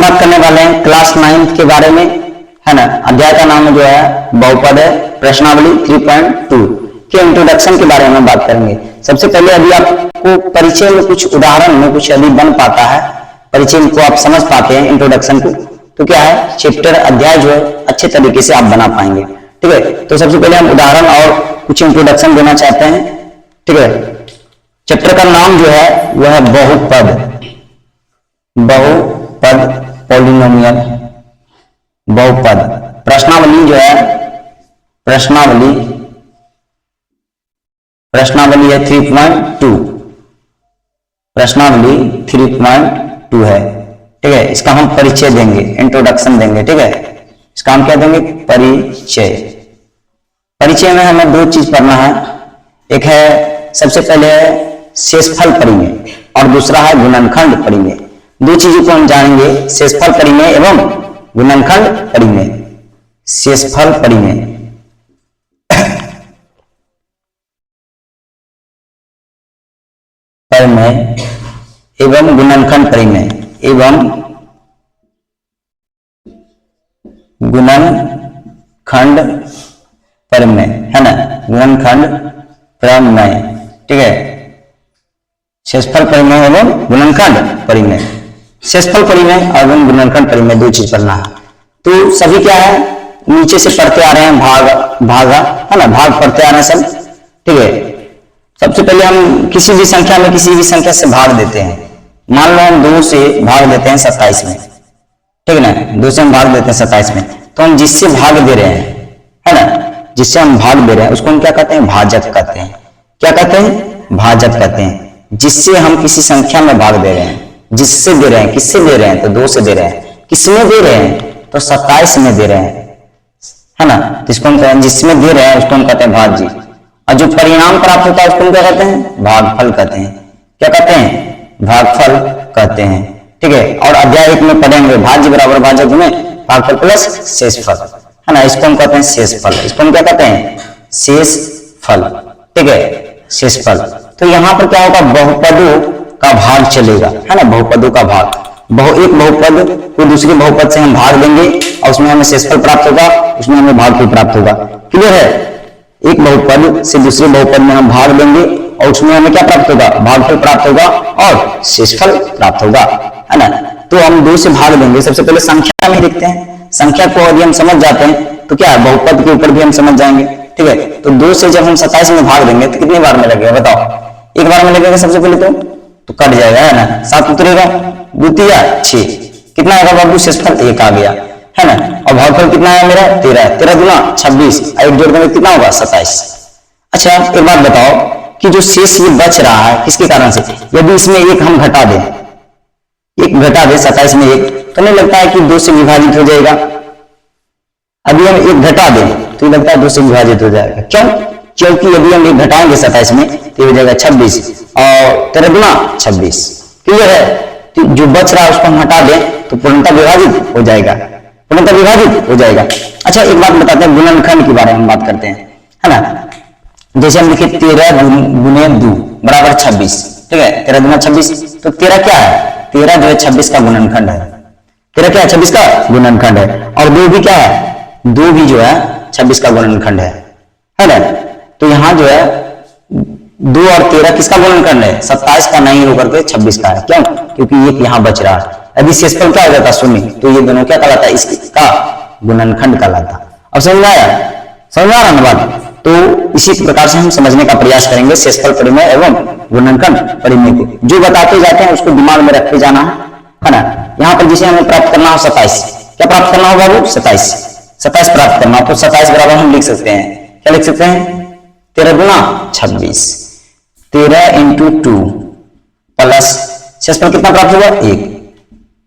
बात करने वाले हैं क्लास 9 के बारे में, है ना। अध्याय का नाम जो है बहुपद है, प्रश्नावली 3.2 के इंट्रोडक्शन के बारे में बात करेंगे। सबसे पहले अभी आपको परिचय में कुछ उदाहरण में कुछ अभी बन पाता है, परिचय को आप समझ पाते हैं इंट्रोडक्शन को, तो क्या है चैप्टर अध्याय जो है अच्छे तरीके से आप बना पाएंगे। ठीक है, तो सबसे पहले हम उदाहरण और कुछ इंट्रोडक्शन देना चाहते हैं। ठीक है, चैप्टर का नाम जो है वह है बहुपद, बहुपद पॉलिनोमियल, बहुपद। प्रश्नावली जो है प्रश्नावली है 3.2, प्रश्नावली 3.2 है। ठीक है, इसका हम परिचय देंगे, इंट्रोडक्शन देंगे। ठीक है, इसका हम क्या देंगे, परिचय। परिचय में हमें दो चीज पढ़ना है, एक है सबसे पहले शेषफल परिमेय और दूसरा है गुणनखंड परिमेय। दो चीजों को हम जानेंगे, शेषफल परिमेय एवं गुणनखंड परिमेय। शेषफल परिमेय परिमेय एवं गुणनखंड परिमेय एवं गुणनखंड परिमेय, है ना, गुणनखंड परिमेय। ठीक है, शेषफल परिमेय एवं गुणनखंड परिमेय। शेषफल परिमेय और गुणनखंड परिमेय दो चीज पढ़ना है। तो सभी क्या है, नीचे से पढ़ते आ रहे हैं, भागा, है ना, भाग पढ़ते आ रहे हैं सब। ठीक है, सबसे पहले हम किसी भी संख्या में किसी भी संख्या से भाग देते हैं। मान लो हम 2 से भाग देते हैं 27 में, ठीक है ना, 2 से हम भाग देते हैं 27 में, तो हम जिससे भाग दे रहे हैं, है ना, जिससे हम भाग दे रहे हैं उसको हम क्या कहते हैं, भाजक कहते हैं। क्या कहते हैं, भाजक कहते हैं। जिससे हम किसी संख्या में भाग दे रहे हैं, जिससे दे रहे हैं, किससे दे रहे हैं, तो 2 से दे रहे हैं। किसमें दे रहे हैं, तो 27 में दे रहे हैं, है ना, जिसको हम कहते हैं, जिसमें दे रहे हैं उसको हम कहते हैं भाज्य। और जो परिणाम प्राप्त होता है उसको हम क्या कहते हैं, भागफल कहते हैं। क्या कहते हैं, भागफल कहते हैं। ठीक है, और अध्याय 1 में पढ़ेंगे भाज्य बराबर भाजक में भागफल प्लस शेषफल, है ना, इसको हम कहते हैं शेषफल। इसको हम क्या कहते हैं, शेषफल। ठीक है, शेषफल। तो यहाँ पर क्या होगा, बहुपदों का भाग चलेगा, है ना, बहुपदों का भाग। एक बहुपद को दूसरे बहुपद से हम भाग देंगे और उसमें हमें शेषफल प्राप्त होगा, उसमें हमें भागफल प्राप्त होगा। क्लियर है, एक बहुपद से दूसरे बहुपद में हम भाग देंगे और उसमें हमें क्या प्राप्त होगा, भागफल प्राप्त होगा और शेषफल प्राप्त होगा, है ना। तो हम 2 से भाग देंगे। सबसे पहले संख्या में देखते हैं, संख्या को यदि हम समझ जाते हैं तो क्या है, बहुपद के ऊपर भी हम समझ जाएंगे। ठीक है, तो 2 से जब हम 27 में भाग देंगे तो कितनी बार में लगेगा बताओ, एक बार में लगेगा सबसे पहले, तो कट जाएगा, है ना, 7 उतरेगा, द्वितीय 6, कितना आएगा बाबू, शेषफल 1 आ गया, है ना। और भागफल कितना है मेरा, 13 गुना 26, एक जोड़ देंगे कितना होगा, 27। अच्छा एक बात बताओ कि जो शेष ये बच रहा है किसके कारण से, यदि इसमें 1 हम घटा दें, 1 घटा दें 27 में 1, तो नहीं लगता है कि 2 से विभाजित हो जाएगा। अभी हम 1 घटा दें तो लगता है 2 से विभाजित हो जाएगा। क्यों, क्योंकि यदि हम 1 घटाएंगे 27 में तो हो जाएगा 26 और 13 गुना 26। क्लियर है, तो जो बच रहा है उसको हम हटा दें तो पूर्णतः विभाजित हो जाएगा, पूर्णतः विभाजित हो जाएगा। अच्छा एक बात बताते हैं, गुणनखंड के बारे में बात करते हैं, है ना। जैसे हम लिखे 13 गुने 2 बराबर 26। ठीक है, 13 गुना 26, तो 13 क्या है, 13 जो है 26 का गुणनखंड है। 13 क्या है, 26 का गुणनखंड है। और 2 भी क्या है, 2 भी जो है 26 का गुणनखंड है ना। तो यहाँ जो है 2 और 13 किसका गुणनखंड है, 27 का नहीं होकर के 26 का है। क्यों, क्योंकि ये यहाँ बच रहा है। यदि शेषफल क्या हो जाता 0, तो ये दोनों क्या कहलाता है, इसका गुणनखंड कहलाता। अब समझ में आया, समझ में आ रहा है बात। तो इसी प्रकार से हम समझने का प्रयास करेंगे शेषफल परिमेय एवं गुणनखंड परिमेय को। जो बताते जाते हैं उसको दिमाग में रखते जाना है ना। यहाँ पर जिसे हमें प्राप्त करना हो 27, क्या प्राप्त करना होगा बाबू, 27 प्राप्त करना। तो 27 बराबर हम लिख सकते हैं, क्या लिख सकते हैं, 13 गुना 26, 13 इंटू 2 प्लस शेषफल कितना प्राप्त होगा, 1,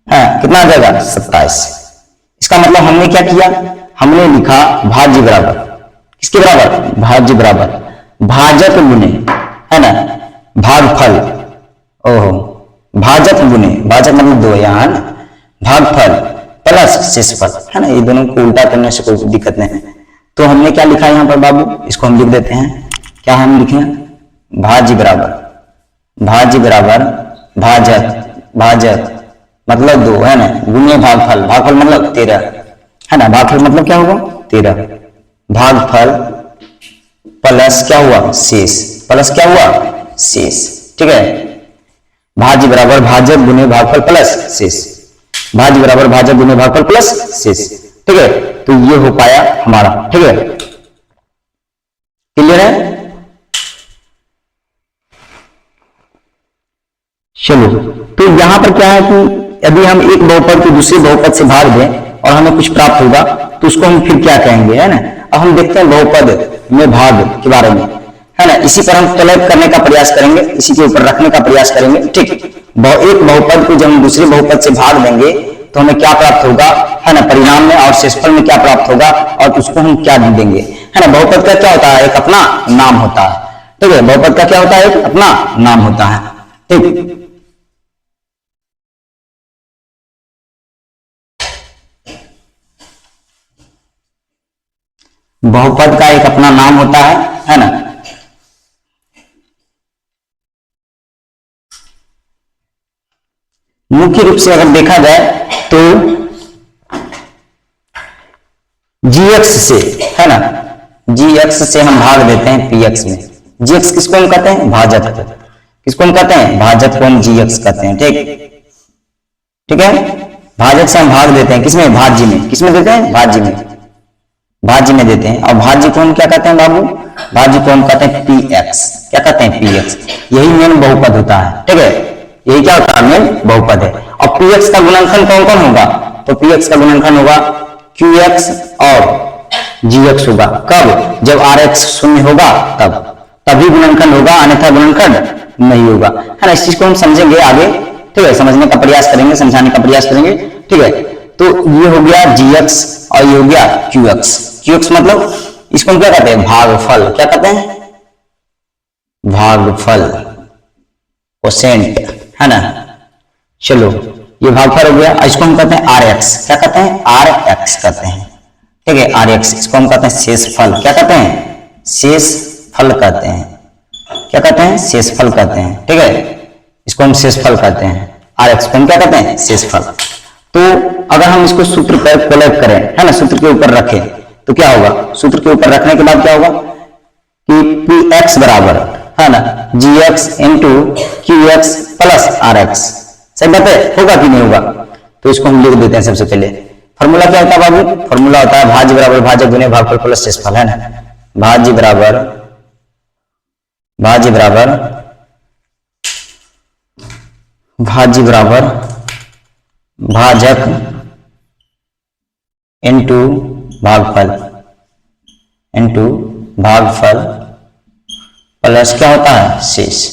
है, कितना आ जाएगा, 27। इसका मतलब हमने क्या किया, हमने लिखा भाज्य बराबर, किसके बराबर, भाज्य बराबर भाजक गुने, है ना, भागफल। ओहो, भाजक गुने, भाजक मतलब 2 यहाँ, है ना, भागफल प्लस शेषफल, है ना। ये दोनों को उल्टा करने से कोई दिक्कत नहीं है। तो हमने क्या लिखा यहाँ पर बाबू, इसको हम लिख देते हैं, क्या हम लिखे, भाज्य बराबर भाजक, भाजक मतलब 2 है ना, गुने भागफल, भागफल मतलब 13 है ना, भागफल मतलब क्या होगा 13, भागफल प्लस क्या हुआ शेष, प्लस क्या हुआ शेष, ठीक है। भाज्य बराबर भाजक गुने भागफल प्लस शेष, भाज्य बराबर भाजक गुने भागफल प्लस शेष, ठीक है। तो ये हो पाया हमारा, ठीक है, क्लियर है। चलो, तो यहां पर क्या है कि यदि हम एक बहुपद को दूसरे बहुपद से भाग दें और हमें कुछ प्राप्त होगा तो उसको हम फिर क्या कहेंगे, है ना। अब हम देखते हैं बहुपद में भाग के बारे में, है ना, इसी पर हम कोलैब करने का प्रयास करेंगे, इसी के ऊपर रखने का प्रयास करेंगे, ठीक। एक बहुपद को जब हम दूसरे बहुपद से भाग देंगे तो हमें क्या प्राप्त होगा, है ना, परिणाम में और शेषफल में क्या प्राप्त होगा और उसको हम क्या देंगे, है ना। बहुपद का क्या होता है, एक अपना नाम होता है, ठीक है, बहुपद का क्या होता है, एक अपना नाम होता है, ठीक। बहुपद का एक अपना नाम होता है ना। मुख्य रूप से अगर देखा जाए तो gx से, है ना, gx से हम भाग देते हैं px में। gx किसको हम कहते हैं, भाजक को, किसको हम कहते हैं, भाजक को हम gx कहते हैं, ठीक, ठीक है। भाजक से हम भाग देते हैं किसमें, भाज्य में, किसमें देते हैं, भाज्य में, भाज्य में देते हैं। और भाज्य को हम क्या कहते हैं बाबू, भाज्य को हम कहते हैं px, क्या कहते हैं px, यही मेन बहुपद होता है, ठीक है, यही क्या होता है, मेन बहुपद है। और px का गुणनखंड कौन कौन होगा, तो px का गुणनखंड होगा qx और gx होगा, कब, जब rx शून्य होगा तब, तभी गुणनखंड होगा, अन्यथा गुणनखंड नहीं होगा, है ना। इस चीज को हम समझेंगे आगे, ठीक है, समझने का प्रयास करेंगे, समझाने का प्रयास करेंगे, ठीक है। तो ये हो गया gx और ये हो गया qx, qx मतलब इसको हम क्या कहते हैं, भागफल, क्या कहते हैं, भागफल, कोसेंट, है ना। चलो, ये भागफल हो गया, इसको हम कहते हैं rx, क्या कहते हैं, rx कहते हैं, ठीक है, rx, इसको हम कहते हैं शेषफल, क्या कहते हैं, शेषफल कहते हैं, क्या कहते हैं, शेषफल कहते हैं, ठीक है, इसको हम शेषफल कहते हैं, rx को हम क्या कहते हैं, शेषफल। तो अगर हम इसको सूत्र पर कोलैब करें, है ना, सूत्र के ऊपर रखें तो क्या होगा, सूत्र के ऊपर रखने के बाद क्या होगा कि px बराबर, है ना, gx into qx plus rx, सही बात है, होगा कि नहीं होगा। तो इसको हम लिख देते हैं सबसे पहले, फॉर्मूला क्या होता है बाबू, फॉर्मूला होता है भाज्य बराबर भाजक गुने भागफल प्लस शेषफल, है ना, भाज्य बराबर, भाज्य बराबर, भाज्य बराबर भाजक इंटू भागफल, इंटू भागफल प्लस क्या होता है, शेष,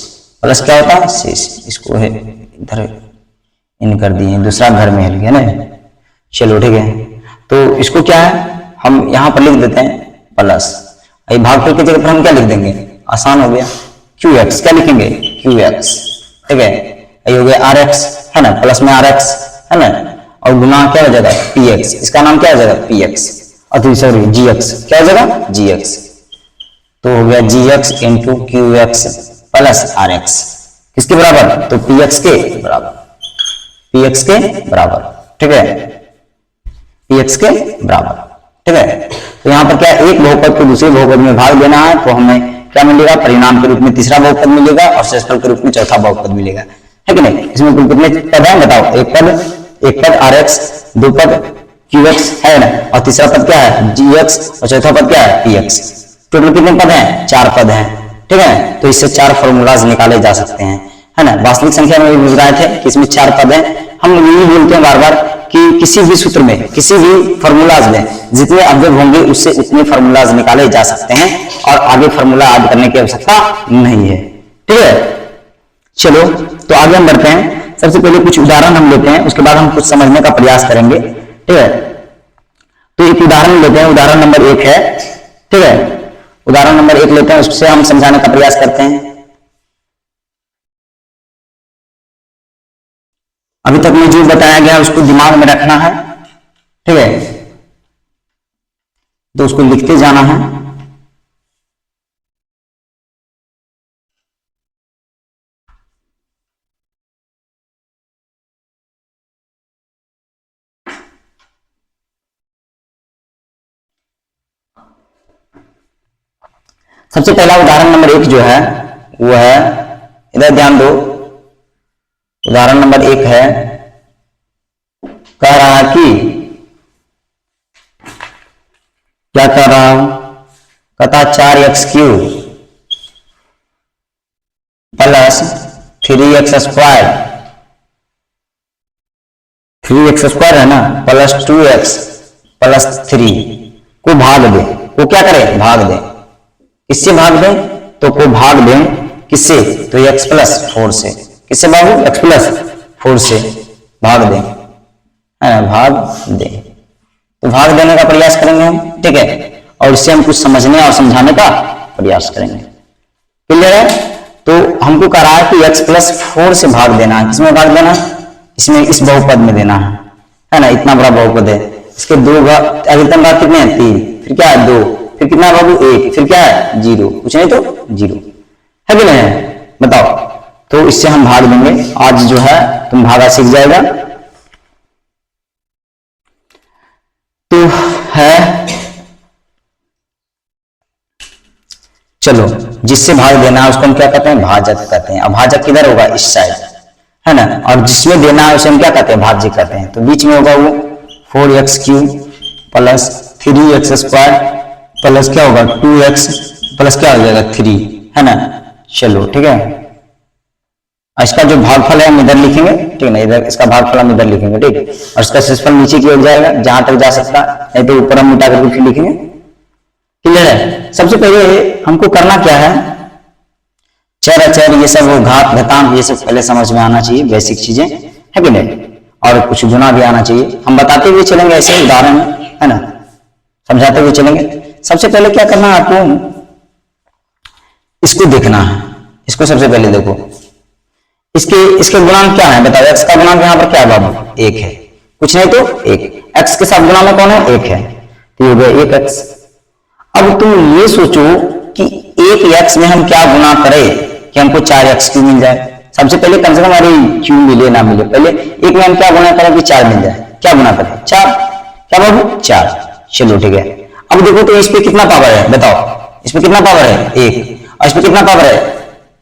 प्लस क्या होता है, शेष। इसको है इधर इन कर दिए, दूसरा घर में हिल गया ना, चलो ठीक है। तो इसको क्या है, हम यहां पर लिख देते हैं प्लस, भागफल की जगह पर हम क्या लिख देंगे, आसान हो गया, qx, क्या लिखेंगे, qx, ठीक है, ये हो गया rx, है ना, प्लस में rx, है ना, और गुना क्या हो जाएगा px, इसका नाम क्या हो जाएगा px, और सॉरी gx, क्या हो जाएगा gx, तो हो गया gx into qx plus rx, किसके बराबर, तो px के बराबर, px के बराबर, ठीक है, px के बराबर, ठीक है। तो यहाँ पर क्या, एक बहुपद को दूसरे बहुपद में भाग देना है तो हमें क्या मिलेगा, परिणाम के रूप में तीसरा बहुपद मिलेगा और शेषफल के रूप में चौथा बहुपद मिलेगा, है कि नहीं। इसमें कुल कितने पद हैं बताओ, एक पद rx, दो पद qx, है ना, और तीसरा पद क्या है gx, और चौथा पद क्या है px, टोटल कितने पद हैं, 4 पद हैं, ठीक है। तो इससे 4 फॉर्मूलाज निकाले जा सकते हैं, है ना। वास्तविक संख्या में भी बुझ रहे थे कि इसमें 4 पद हैं, हम यही बोलते हैं बार बार कि किसी भी सूत्र में, किसी भी फॉर्मूलाज में जितने अवयव होंगे उससे उतने फॉर्मूलाज निकाले जा सकते हैं और आगे फॉर्मूला ऐड करने की आवश्यकता नहीं है, ठीक है। चलो, तो आगे हम बढ़ते हैं, सबसे पहले कुछ उदाहरण हम लेते हैं, उसके बाद हम कुछ समझने का प्रयास करेंगे, ठीक है। तो एक उदाहरण लेते हैं, उदाहरण नंबर 1 है, ठीक है, उदाहरण नंबर 1 लेते हैं, उससे हम समझाने का प्रयास करते हैं। अभी तक में जो बताया गया उसको दिमाग में रखना है, ठीक है, तो उसको लिखते जाना है। सबसे पहला उदाहरण नंबर 1 जो है वो है, इधर ध्यान दो, उदाहरण नंबर 1 है, कह रहा है कि क्या कर रहा हूं, कहता 4x³ प्लस 3x² 3x² है ना, प्लस 2x प्लस 3 को भाग दे, को क्या करें, भाग दे, किससे भाग दें, तो को भाग दें किससे, तो x+4 से, किससे बाबू, x+4 से भाग दें, है भाग दें, तो भाग देने का प्रयास करेंगे हम, ठीक है, और इससे हम कुछ समझने और समझाने का प्रयास करेंगे। क्लियर है? तो हमको कह रहा है कि x+4 से भाग देना है, किसमें भाग देना, इसमें इस बहुपद में देना है ना, इतना बड़ा बहुपद है, इसके दो अधिकतम भाग कितने हैं, 3, फिर क्या है 2, फिर कितना बाबू 1, फिर क्या है 0, कुछ नहीं तो 0 है कि नहीं, बताओ। तो इससे हम भाग देंगे, आज जो है तुम भागा सीख जाएगा। तो है, चलो, जिससे भाग देना है उसको हम क्या कहते हैं, भाजक कहते हैं। अब भाजक किधर होगा, इस साइड, है ना, और जिसमें देना है उसे हम क्या कहते हैं, भाज्य कहते हैं। तो बीच में होगा वो 4x³ प्लस 3x² प्लस क्या होगा 2x प्लस क्या हो जाएगा 3, है ना। चलो ठीक है, इसका जो भागफल है हम इधर लिखेंगे, ठीक है ना, इधर इसका भागफल हम इधर लिखेंगे, ठीक, और इसका शेषफल नीचे की ओर जाएगा जहां तक जा सकता है, नहीं तो ऊपर हम मिटा करके फिर लिखेंगे। क्लियर है? सबसे पहले हमको करना क्या है, चर अचर ये सब, घात घातांक ये सब पहले समझ में आना चाहिए, बेसिक चीजें है कि नहीं, और कुछ गुना भी आना चाहिए। हम बताते हुए चलेंगे ऐसे उदाहरण में, है ना, समझाते हुए चलेंगे। सबसे पहले क्या करना है आपको, इसको देखना है, इसको सबसे पहले देखो, इसके गुणांक क्या है बताओ। x का गुणांक यहाँ पर क्या है बाबू, 1 है, कुछ नहीं तो 1, x के साथ गुणा में कौन है, 1 है, तो ये हो गया 1x। अब तुम ये सोचो कि 1x में हम क्या गुना करें कि हमको 4x³ मिल जाए। सबसे पहले कम से कम अरे क्यों मिले ना मिले, पहले 1 में हम क्या गुना करें कि 4 मिल जाए, क्या गुना करें 4, क्या बाबू 4। चलो ठीक है, अब देखो तो इस पे कितना पावर है बताओ, इस पे कितना पावर है 1, और इस पे कितना पावर है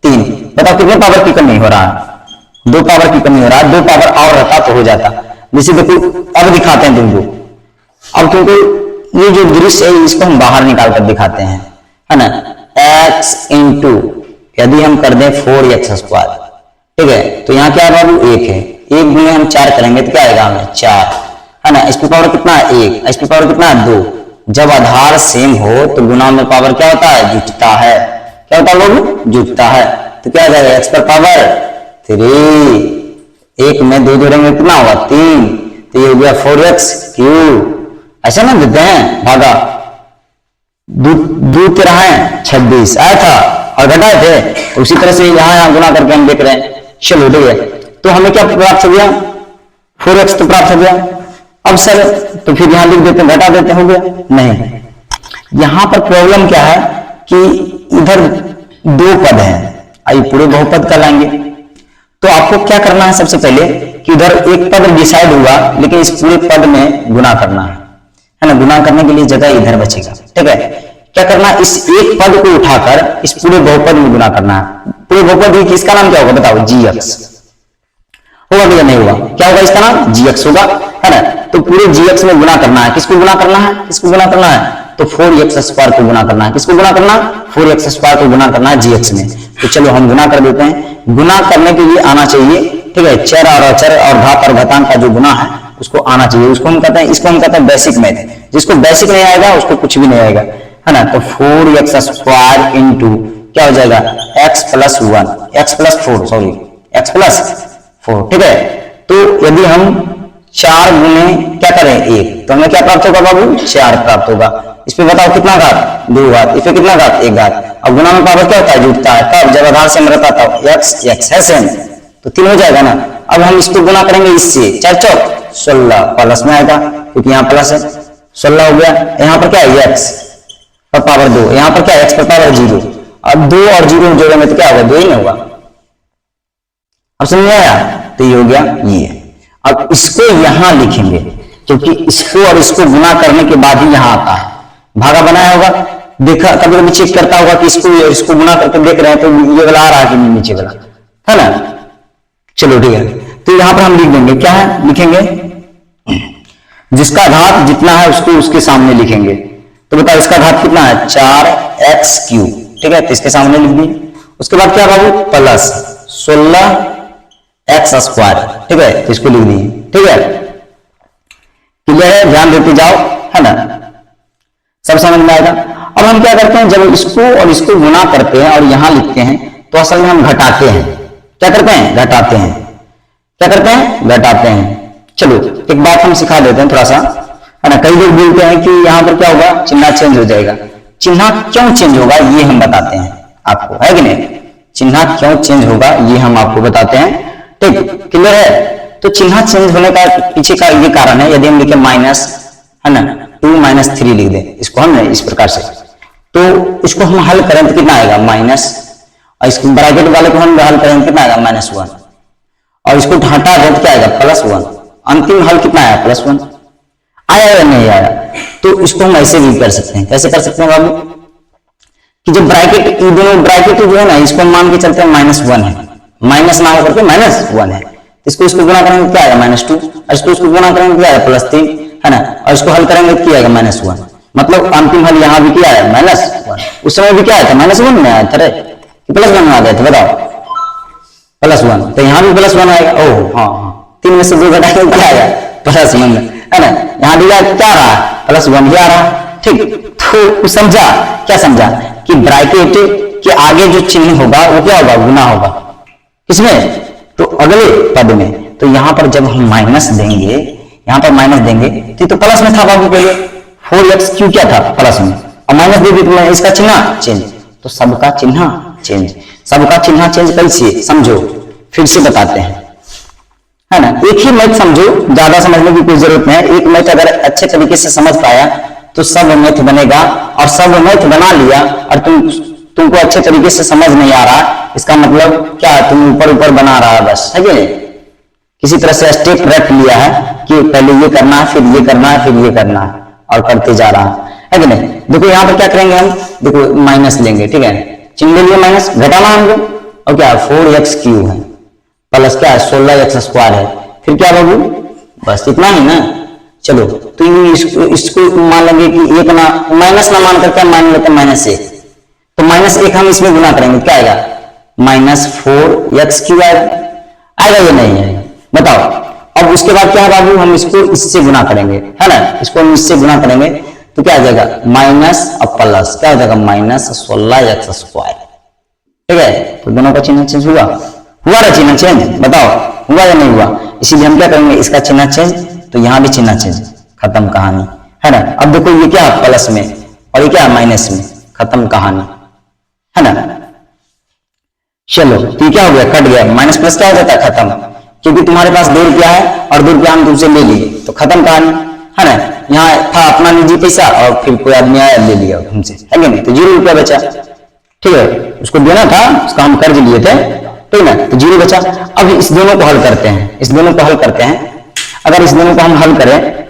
3, बताओ कितने पावर की कमी हो रहा है, 2 पावर की कमी हो रहा है, 2 पावर और रहता तो हो जाता। जैसे देखो अब दिखाते हैं तुमको, अब तुमको ये जो दृश्य है इसको हम बाहर निकाल कर दिखाते हैं, है ना, x इंटू यदि हम कर दें 4x², ठीक है, तो यहाँ क्या है बाबू 1 है, 1 गुणे हम 4 करेंगे तो क्या आएगा हमें 4, है ना। इस पे पावर कितना है 1, इस पे पावर कितना है 2। जब आधार सेम हो तो गुणा में पावर क्या होता है, जुटता है, क्या होता है बाबू, जुटता है। तो क्या आ जाएगा x पर पावर 3, 1 में 2 जोड़ेंगे कितना होगा 3, तो ये हो गया 4x³। ऐसा ना देते हैं भागा, 2 तेरह है 26 आया था और घटाए थे, उसी तरह से यहाँ गुना करके हम देख रहे हैं। चलो ठीक है, तो हमें क्या प्राप्त हो गया 4x तो प्राप्त हो गया। अब सर तो फिर यहाँ लिख देते हैं, घटा देते, हो गया नहीं। यहां पर प्रॉब्लम क्या है कि इधर 2 पद हैं, आई पूरे बहुपद कहलाएंगे। तो आपको क्या करना है सबसे पहले कि उधर एक पद डिसाइड हुआ, लेकिन इस पूरे पद में गुना करना है ना, गुना करने के लिए जगह इधर बचेगा, ठीक है। क्या करना, इस एक पद को उठाकर इस पूरे बहुपद में गुना करना है। पूरे बहुपद की इसका नाम क्या होगा बताओ, gx होगा कि नहीं होगा, क्या होगा इसका नाम gx होगा, है ना। तो पूरे gx में गुना करना है, किसको गुना करना है, किसको गुना करना है, तो 4x² को गुना करना है, किसको गुना करना है 4x² को गुना करना है gx में। तो चलो हम गुना कर देते हैं। गुना करने के लिए आना चाहिए, ठीक है, चर और अचर और घात और घातांक का जो गुना है उसको आना चाहिए, उसको हम कहते हैं, इसको हम कहते हैं बेसिक मैथ। जिसको बेसिक नहीं आएगा उसको कुछ भी नहीं आएगा, है ना। तो 4x² इंटू क्या हो जाएगा x+1, x+4 सॉरी x+4, ठीक है। तो यदि हम 4 गुने क्या करें 1, तो हमें क्या प्राप्त होगा बाबू 4 प्राप्त होगा। इस पे बताओ कितना घात 2 घात, इस पे कितना घात 1 घात। अब गुना में पावर क्या होता है, जुटता है, तब जब आधार सेम रहता था x है सेम तो 3 हो जाएगा ना। अब हम इसको गुना करेंगे इससे, 4 चौक 16 प्लस में आएगा क्योंकि यहाँ प्लस है, 16 हो गया। यहाँ पर क्या है x पर पावर 2, यहाँ पर क्या है x पर पावर 0। अब 2 और 0 जोड़ेंगे तो क्या होगा 2 ही नहीं होगा। अब समझ में आया, तो ये हो गया ये। अब इसको यहां लिखेंगे क्योंकि इसको और इसको गुना करने के बाद ही यहां आता है, भागा बनाया होगा। देखा, कभी कभी चेक करता होगा कि इसको गुना करके देख रहे हैं तो ये वाला आ रहा है कि नीचे वाला, है ना। चलो ठीक है, तो यहां पर हम लिख देंगे, क्या है लिखेंगे, जिसका घात जितना है उसको उसके सामने लिखेंगे। तो बताओ इसका घात कितना है, 4x3, ठीक है, तो इसके सामने लिख दिए। उसके बाद क्या बाबू, प्लस 16x², ठीक है, तो इसको लिख दिए, ठीक है, क्लियर है, ध्यान देते जाओ, है ना, सब समझ में आएगा। अब हम क्या करते हैं, जब इसको और इसको गुना करते हैं और यहां लिखते हैं तो असल में हम घटाते हैं, क्या करते हैं, घटाते हैं, क्या करते हैं, घटाते हैं। चलो एक बात हम सिखा देते हैं थोड़ा सा, है ना। कई लोग बोलते हैं कि यहाँ पर क्या होगा, चिन्ह चेंज हो जाएगा। चिन्ह क्यों चेंज होगा ये हम बताते हैं आपको, है कि नहीं, चिन्ह क्यों चेंज होगा ये हम आपको बताते हैं, ठीक, क्लियर है। तो चिन्ह चेंज होने का पीछे का ये कारण है, यदि हम लिखे माइनस, है ना, 2 - 3 लिख दें इसको हम इस प्रकार से, तो इसको हम हल करें तो कितना आएगा, माइनस, और इसको ब्रैकेट वाले को हम हल करें कितना आएगा, -1, और इसको हटा दें तो क्या आएगा, +1। अंतिम हल कितना आया, +1 आया या नहीं आया। तो इसको हम ऐसे भी कर सकते हैं, कैसे कर सकते हैं बाबू, कि जब ब्रैकेट, ये दोनों ब्रैकेट जो है ना, इसको मान के चलते हैं -1 है, माइनस ना होकर के -1 है, इसको गुना करेंगे क्या आएगा, -2, और इसको गुना करेंगे क्या आएगा, +3, है ना, और इसको हल करेंगे क्या आएगा, -1। मतलब अंतिम हल यहाँ भी क्या है, -1। उस समय भी क्या आया था, -1 में आया था रे, कि +1 में आ गया था, बताओ, +1, तो यहाँ भी +1 आएगा। ओह हाँ हाँ, 3 में से 2 घटाएंगे क्या आएगा, +1, है ना, यहाँ भी क्या रहा, +1 ही आ रहा, ठीक। तो समझा, क्या समझा, कि ब्रैकेट के आगे जो चिन्ह होगा वो क्या होगा, गुना होगा, किसमें, तो अगले पद में। तो यहाँ पर जब हम माइनस देंगे, यहाँ पर माइनस देंगे तो प्लस में था बाबू, पहले 4x³ क्या था, प्लस में, और माइनस दे दी तो इसका चिन्ह चेंज, तो सबका चिन्ह चेंज, सबका चिन्ह चेंज कैसे समझो, फिर से बताते हैं, है ना। एक ही मैथ समझो, ज्यादा समझने की कोई जरूरत नहीं है। एक मैथ अगर अच्छे तरीके से समझ पाया तो सब मैथ बनेगा, और सब मैथ बना लिया और तुमको अच्छे तरीके से समझ नहीं आ रहा, इसका मतलब क्या, तुम ऊपर ऊपर बना रहा है बस, है कि नहीं, किसी तरह से स्टेप रख लिया है कि पहले ये करना है, फिर ये करना है, फिर ये करना है, और करते जा रहा है कि नहीं। देखो यहाँ पर क्या करेंगे हम, देखो माइनस लेंगे, ठीक है, चिन्ह ले लिए माइनस, घटाना हमको, और क्या 4x³ है, प्लस क्या है 16x² है, फिर क्या बाबू, बस इतना ही ना। चलो तो इसको मान लेंगे कि एक ना, माइनस ना मान करके मान लेते हैं -1, तो -1 हम इसमें गुना करेंगे, क्या आएगा, -4x³ आएगा या नहीं आएगा, बताओ। अब उसके बाद क्या है बाबू, हम इसको इससे गुना करेंगे, है ना, इसको हम इससे गुना करेंगे तो क्या आ जाएगा, माइनस और प्लस, क्या हो जाएगा, -16x², ठीक है। तो दोनों का चिन्ह चेंज हुआ ना चिन्ह चेंज, बताओ हुआ या नहीं हुआ। इसीलिए हम क्या करेंगे, इसका चिन्ह चेंज, तो यहाँ भी चिन्ह चेंज, खत्म कहानी, है ना। अब देखो ये क्या प्लस में और ये क्या माइनस में, खत्म कहानी, है ना। चलो तो ये क्या हो गया, कट गया, माइनस प्लस क्या हो जाता है, खत्म, क्योंकि तुम्हारे पास 2 रुपया है और 2 रुपया हम तुमसे ले लिए, तो खत्म कहानी, है ना। यहाँ था अपना निजी पैसा और फिर कोई आदमी आया ले लिया हमसे, है कि नहीं, तो 0 रुपया बचा, ठीक है, उसको देना था, उसका हम कर्ज लिए थे, ठीक ना, तो 0 बचा। अब इस दोनों को हल करते हैं, इस दोनों को हल करते हैं। अगर इस दोनों को हम हल करें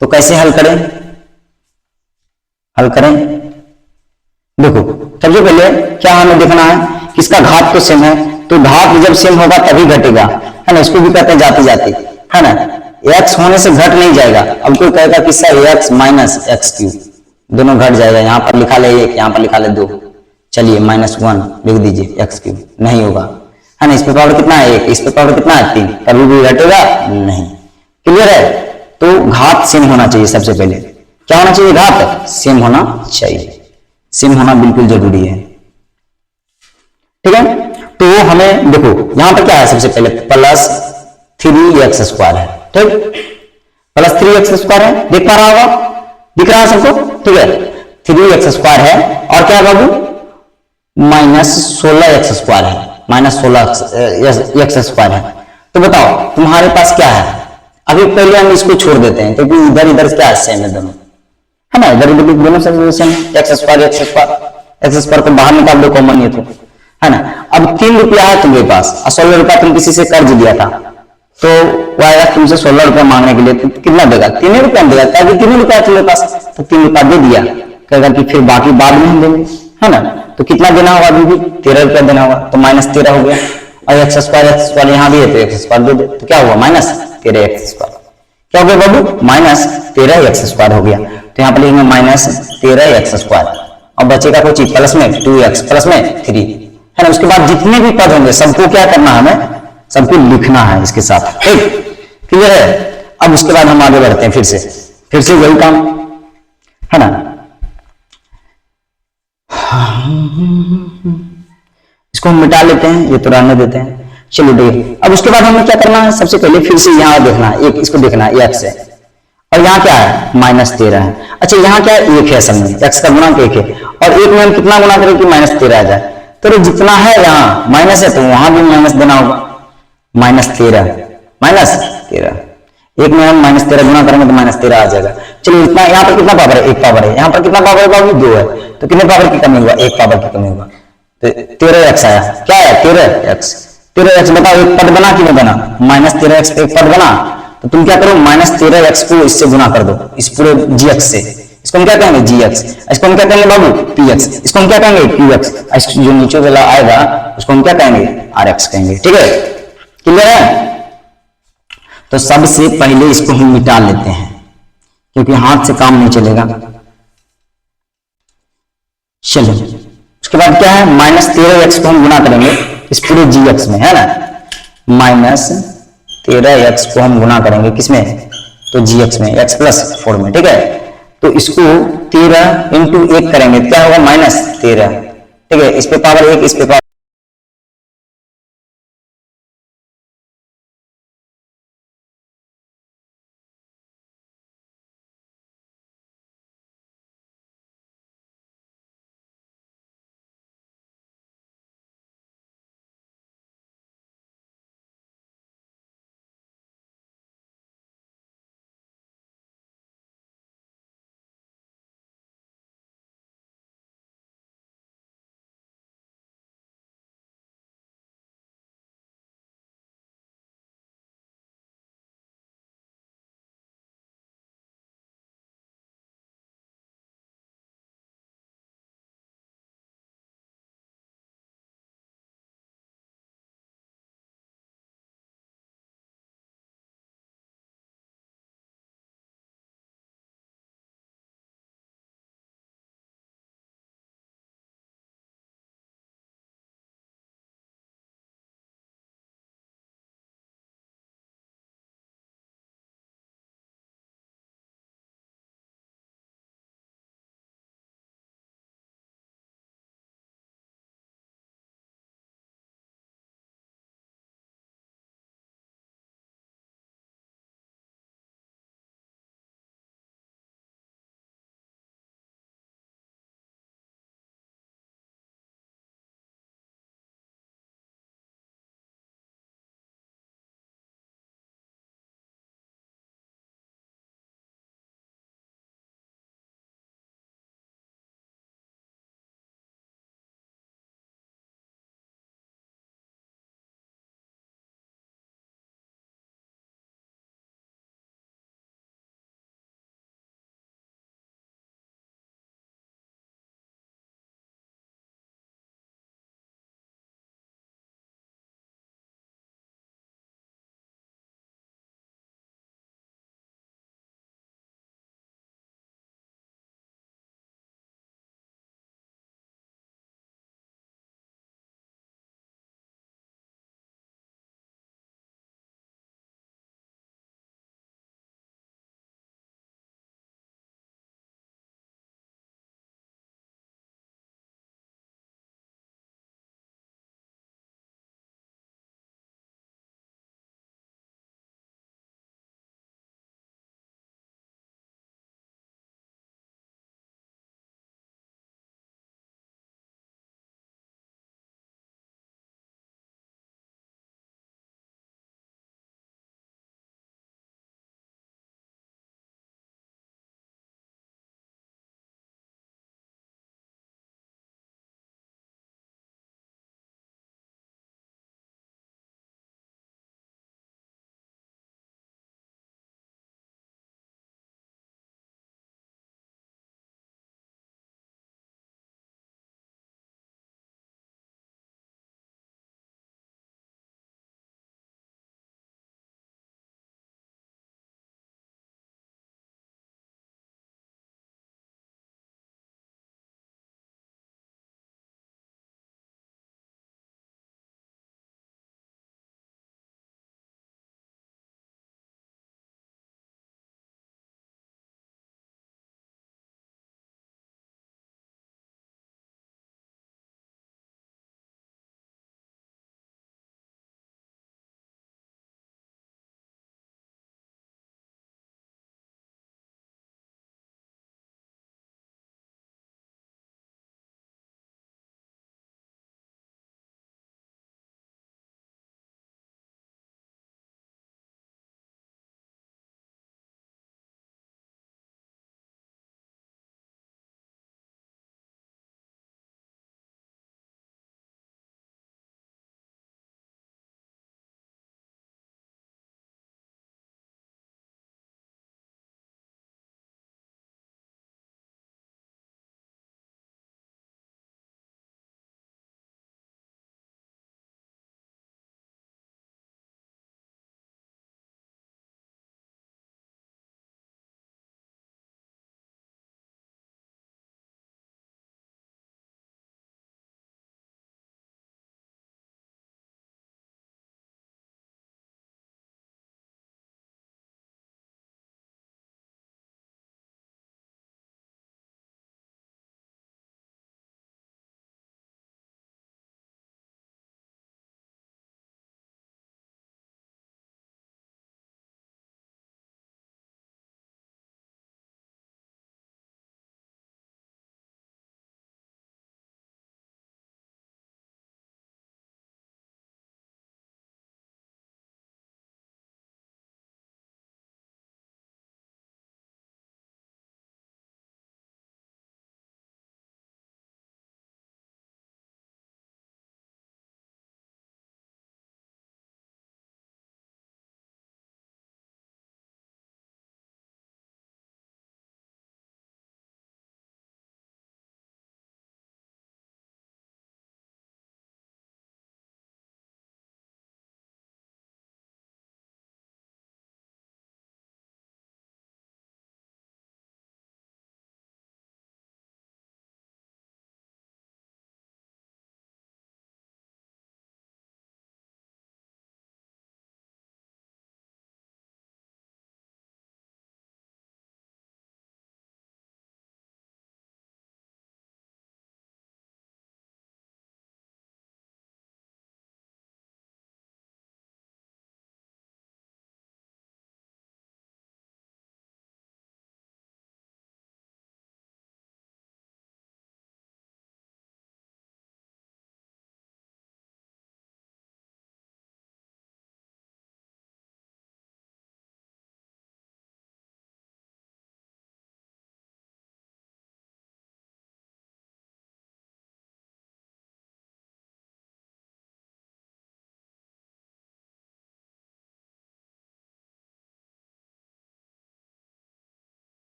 तो कैसे हल करें, हल करें, देखो सबसे पहले क्या हमें देखना है, किसका घात तो सेम है, तो घात जब सेम होगा तभी घटेगा, है ना, इसको भी कहते हैं जाती जाती, है ना, x होने से घट नहीं जाएगा। अब कोई कहेगा किसका, x - x³, दोनों घट जाएगा, यहाँ पर लिखा ले 1, यहाँ पर लिखा ले 2, चलिए -1 लिख दीजिए, x³ नहीं होगा, है ना, इस पे पावर कितना है 1, इस पे पावर कितना है 3, कभी भी घटेगा नहीं, क्लियर है। तो घात सेम होना चाहिए, सबसे पहले क्या होना चाहिए, घात सेम होना चाहिए, सेम होना बिल्कुल जरूरी है, ठीक है। तो हमें देखो यहाँ पर क्या है, सबसे पहले +3x² है, ठीक, +3x² है, देख पा रहा होगा, दिख रहा है सबको, ठीक है, 3x² है, और क्या बाबू -16x² है, -16x² है। तो बताओ तुम्हारे पास क्या है, अभी पहले हम इसको छोड़ देते हैं क्योंकि इधर इधर क्या है, सेम है दोनों, है ना, इधर इधर दोनों सेम, x² को बाहर निकाल दो, कॉमन ये तो, है ना। अब 3 रुपया है तुम्हारे पास और 16 रुपया तुम किसी से कर्ज लिया था, तो वो आएगा तुमसे 16 रुपया मांगने के लिए, तो कितना देगा, 3 रुपया देगा, ताकि 3 रुपया तुम्हारे पास, तो 3 रुपया दे दिया, कहेगा कि फिर बाकी बाद में हम देंगे, है ना। तो कितना देना होगा अभी भी 13 रुपया देना होगा, तो -13 हो गया। और एक्स स्क्वायर यहाँ भी है तो एक्स स्क्वायर दे दे, तो क्या हुआ -13 एक्स स्क्वायर। क्या हो गया बाबू -13 एक्स स्क्वायर हो गया। तो यहाँ पर लिखेंगे -13 एक्स स्क्वायर और बचेगा कुछ प्लस में 2x प्लस में 3, है ना। उसके बाद जितने भी पद होंगे सबको क्या करना है, हमें सबको लिखना है इसके साथ, ठीक, क्लियर है। अब उसके बाद हम आगे बढ़ते हैं, फिर से वही काम, है ना। इसको हम मिटा लेते हैं, ये तो रहने देते हैं, चलिए देखिए। अब उसके बाद हमें क्या करना है, सबसे पहले फिर से यहाँ देखना है, एक इसको देखना है x है और यहाँ क्या है -13 है। अच्छा यहाँ क्या है 1 है, असल में x का गुणांक 1 है और 1 में हम कितना गुना करें कि -13 आ जाए। तो जितना है यहाँ माइनस है तो वहां भी माइनस देना होगा, -13 1 में हम -13 गुना करेंगे तो -13 आ जाएगा। चलिए इतना, यहाँ पर कितना पावर है, 1 पावर है, यहाँ पर कितना पावर है बाबू 2 है, तो कितने पावर की कमी हुआ, 1 पावर की कमी होगा। तो 13x आया, क्या है 13x बताओ, एक पद बना कि नहीं बना, -13x पे एक पद बना। तो तुम क्या करो -13x को इससे गुना कर दो, इस पूरे gx से, इसको हम क्या कहेंगे gx, इसको हम क्या कहेंगे बाबू px, इसको हम क्या कहेंगे qx, जो नीचे वाला आएगा उसको हम क्या कहेंगे rx कहेंगे, ठीक है, क्लियर है। तो सबसे पहले इसको हम मिटा लेते हैं क्योंकि हाथ से काम नहीं चलेगा। चलिए उसके बाद क्या है -13x को हम गुना करेंगे इस पूरे gx में, है ना। -13x को हम गुना करेंगे किसमें, तो gx में, x प्लस 4 में, ठीक है। तो इसको 13 × 1 करेंगे, क्या होगा -13, ठीक है। इस पे पावर 1, इस पे पावर